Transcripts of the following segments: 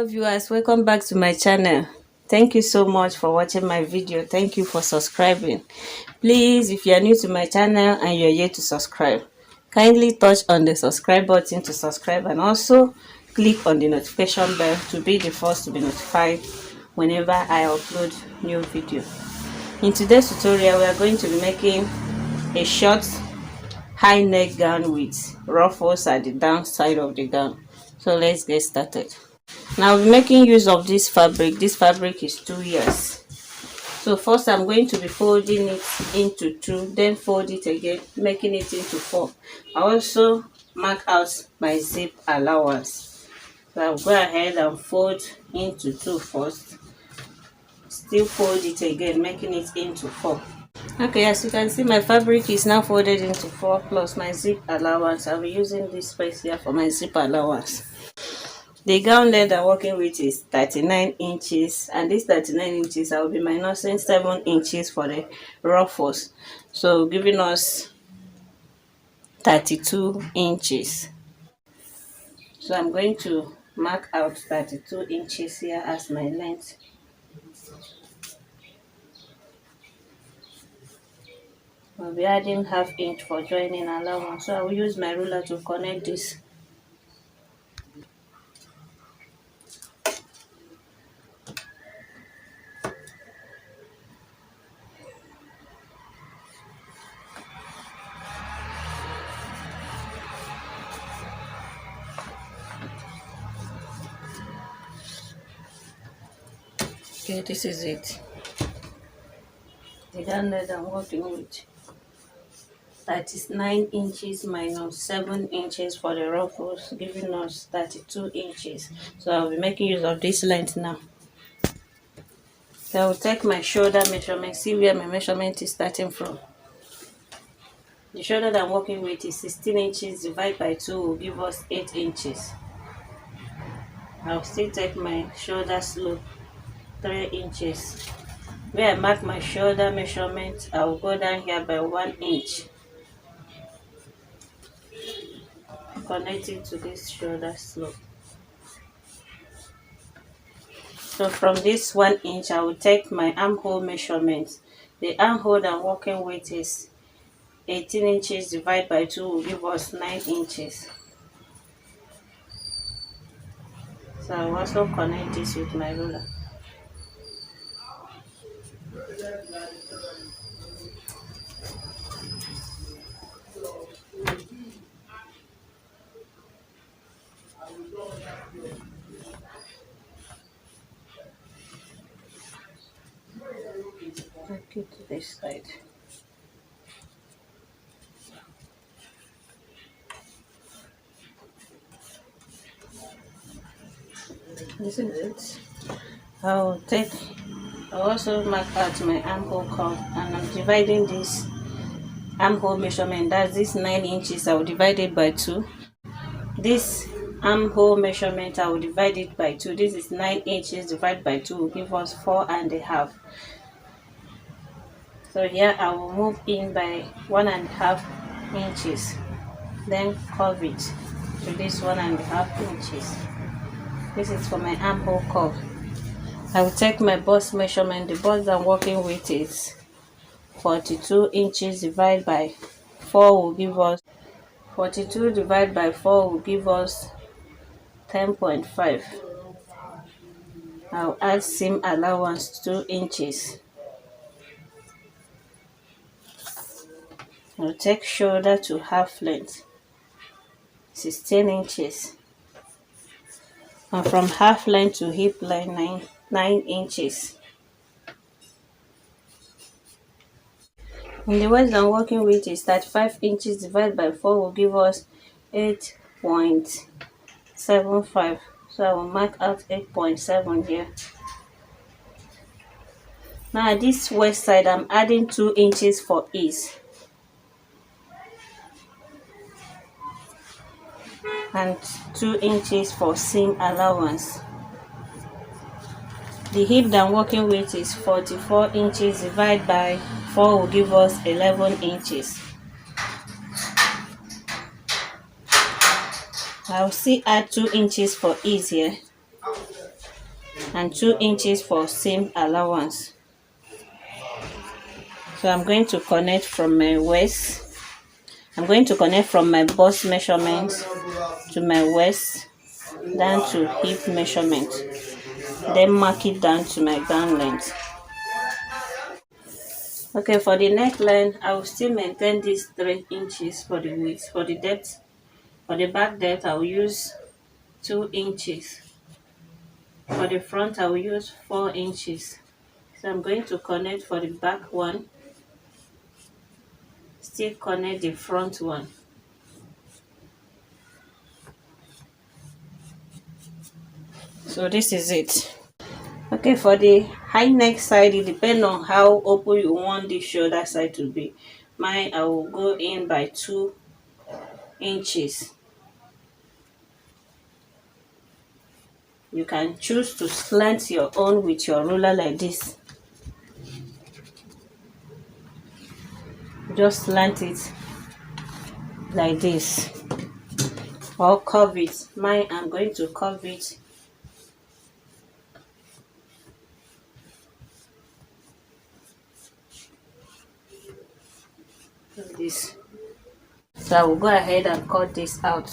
Hello viewers, welcome back to my channel. Thank you so much for watching my video. Thank you for subscribing. Please, if you are new to my channel and you're yet to subscribe, kindly touch on the subscribe button to subscribe and also click on the notification bell to be the first to be notified whenever I upload new video. In today's tutorial, we are going to be making a short high neck gown with ruffles at the down side of the gown. So let's get started. Now I'll be making use of this fabric. This fabric is 2 years. So first I'm going to be folding it into 2, then fold it again, making it into 4. I also mark out my zip allowance. So I'll go ahead and fold into 2 first, still fold it again, making it into 4. Okay, as you can see, my fabric is now folded into 4 plus my zip allowance. I'll be using this space here for my zip allowance. The gown length I'm working with is 39 inches, and this 39 inches I will be minusing 7 inches for the ruffles, so giving us 32 inches. So I'm going to mark out 32 inches here as my length. I'll be adding half inch for joining allowance, so I will use my ruler to connect this. Okay, this is it. The gown that I'm working with, 39 inches minus 7 inches for the ruffles, giving us 32 inches. So I'll be making use of this length now. So I will take my shoulder measurement, see where my measurement is starting from. The shoulder that I'm working with is 16 inches divided by 2 will give us 8 inches. I'll still take my shoulder slope, 3 inches. Where I mark my shoulder measurement, I will go down here by 1 inch. Connect it to this shoulder slope. So from this 1 inch, I will take my armhole measurement. The armhole I'm working with is 18 inches divided by 2 will give us 9 inches. So I will also connect this with my ruler. Take it to this side. This is it. I'll also mark out my armhole curve, and I'm dividing this armhole measurement, that's this 9 inches, I will divide it by 2. This armhole measurement, I will divide it by 2. This is 9 inches divided by 2 will give us 4.5. So here I will move in by 1.5 inches, then curve it to this 1.5 inches. This is for my armhole curve. I will take my bust measurement. The bust I'm working with is 42 inches divided by 4 will give us 42 divided by 4 will give us 10.5. I'll add seam allowance 2 inches. I'll take shoulder to half length, 16 inches. And from half length to hip line, 9 inches. And the waist I'm working with is 35 inches divided by 4 will give us 8.75. So I will mark out 8.7 here. Now at this waist side, I'm adding 2 inches for ease. And 2 inches for seam allowance. The hip that I'm working with is 44 inches divided by 4 will give us 11 inches. I'll still add 2 inches for ease here. and 2 inches for seam allowance. So I'm going to connect from my waist. I'm going to connect from my bust measurement to my waist down to hip measurement, then mark it down to my gown length. Okay, for the neckline, I will still maintain these 3 inches for the width. For the depth, for the back depth, I will use 2 inches. For the front, I will use 4 inches. So I'm going to connect for the back one, still connect the front one. So this is it. Okay, for the high neck side, it depends on how open you want the shoulder side to be. Mine, I will go in by 2 inches. You can choose to slant your own with your ruler like this. Just slant it like this, or curve it. Mine, I'm going to curve it like this. So I will go ahead and cut this out.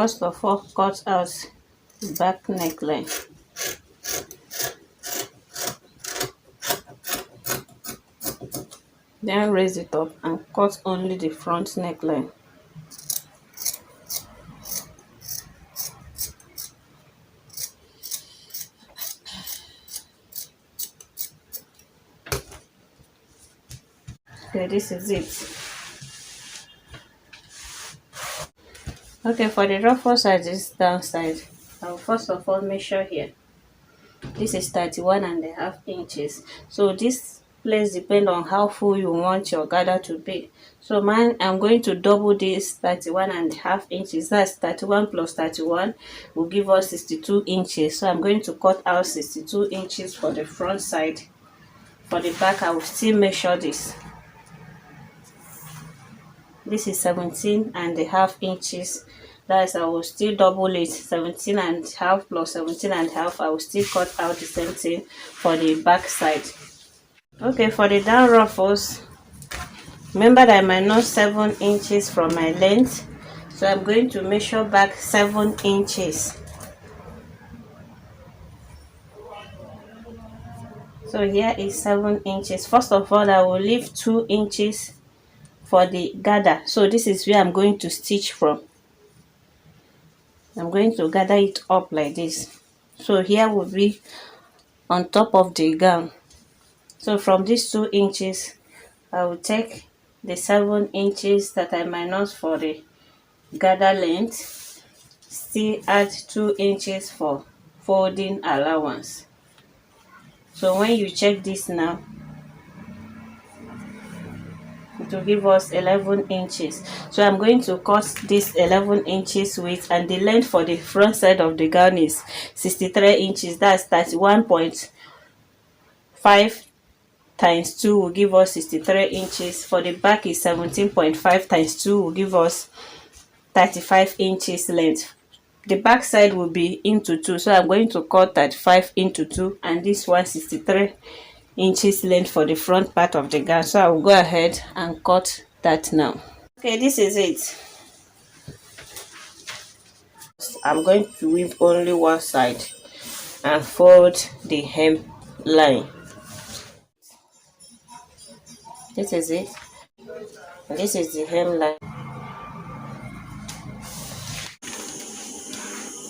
First of all, cut out the back neckline. Then raise it up and cut only the front neckline. Okay, this is it. Okay, for the ruffle side, this down side, I will first of all measure here. This is 31.5 inches. So this place depends on how full you want your gather to be. So mine, I'm going to double this 31.5 inches. That's 31 plus 31 will give us 62 inches. So I'm going to cut out 62 inches for the front side. For the back, I will still measure this. This is 17.5 inches. That is, I will still double it. 17.5 plus 17.5. I will still cut out the same thing for the back side. Okay, for the down ruffles, remember that I minus 7 inches from my length. So I'm going to measure back 7 inches. So here is 7 inches. First of all, I will leave 2 inches for the gather. So this is where I'm going to stitch from. I'm going to gather it up like this. So here will be on top of the gown. So from these 2 inches, I will take the 7 inches that I minus for the gather length, still add 2 inches for folding allowance. So when you check this now, it will give us 11 inches. So I'm going to cut this 11 inches width, and the length for the front side of the gown is 63 inches. That's 31.5 times 2 will give us 63 inches. For the back is 17.5 times 2 will give us 35 inches length. The back side will be into 2, so I'm going to cut 35 into 2, and this one 63 inches length for the front part of the gown. So I will go ahead and cut that now. Okay, this is it. I'm going to weave only one side and fold the hem line. This is it. This is the hem line.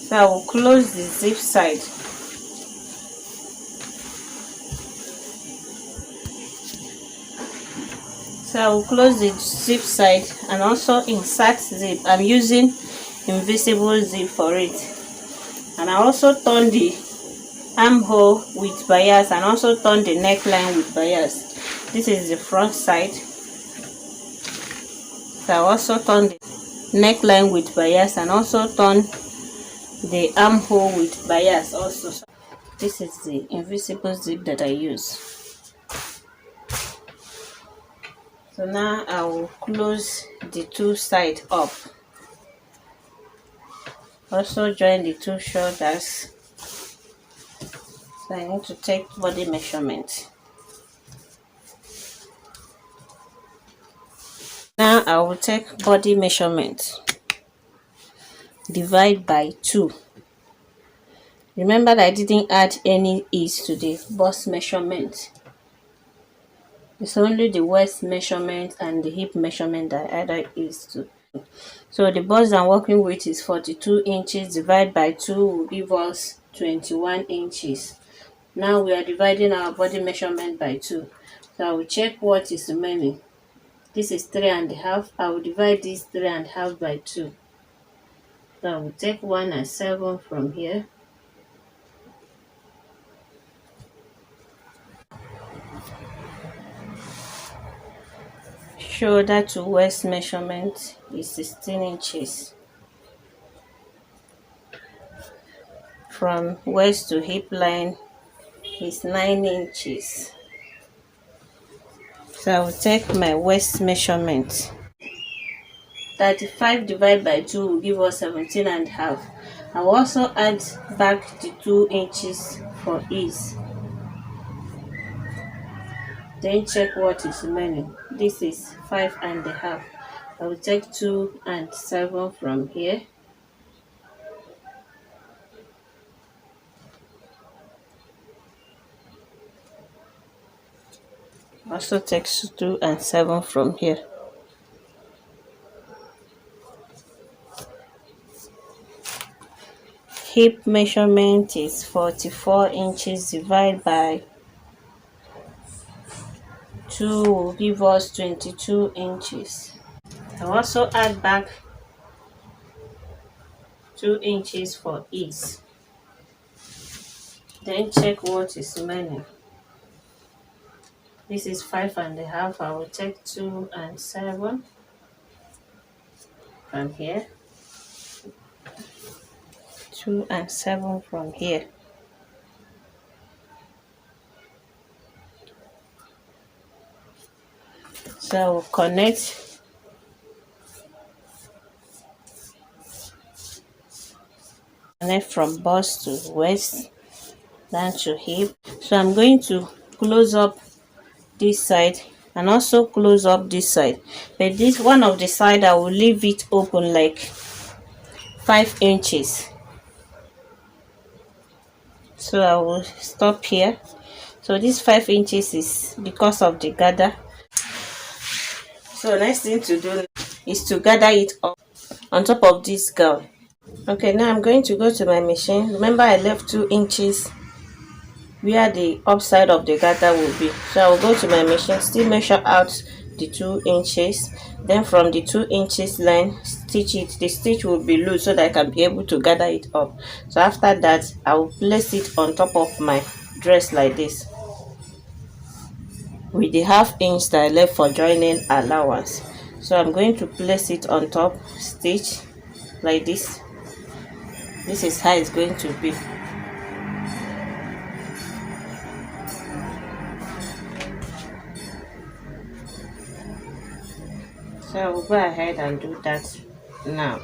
So I will close the zip side. So I will close the zip side and also insert zip. I'm using invisible zip for it. And I also turn the armhole with bias and also turn the neckline with bias. This is the front side. So I also turn the neckline with bias and also turn the armhole with bias also. So this is the invisible zip that I use. So now I will close the two sides up. Also join the two shoulders. So I need to take body measurement. Now I will take body measurement. Divide by 2. Remember that I didn't add any ease to the bust measurement. It's only the waist measurement and the hip measurement that I added ease to. So the bust I'm working with is 42 inches. Divide by 2 will give us 21 inches. Now we are dividing our body measurement by 2. So I will check what is remaining. This is 3.5. I will divide this 3.5 by 2. So I will take 1.7 from here. Shoulder to waist measurement is 16 inches. From waist to hip line is 9 inches. So I will take my waist measurement. 35 divided by 2 will give us 17.5. I will also add back the 2 inches for ease. Then check what is remaining. This is 5.5. I will take 2.7 from here. Also take 2.7 from here. Hip measurement is 44 inches. Divided by 2 will give us 22 inches. I'll also add back 2 inches for ease. Then check what is remaining. This is 5.5. I will take 2.7 from here. 2.7 from here. So I will connect from bust to waist, down to hip. So I'm going to close up this side and also close up this side, but this one of the side I will leave it open like 5 inches. So I will stop here. So this 5 inches is because of the gather. So next thing to do is to gather it up on top of this gown. Okay, now I'm going to go to my machine. Remember I left 2 inches where the upside of the gather will be. So I will go to my machine, still measure out the 2 inches. Then from the 2 inches line, stitch it. The stitch will be loose so that I can be able to gather it up. So after that, I will place it on top of my dress like this, with the ½ inch that I left for joining allowance. So I'm going to place it on top, stitch like this. This is how it's going to be. So I will go ahead and do that now.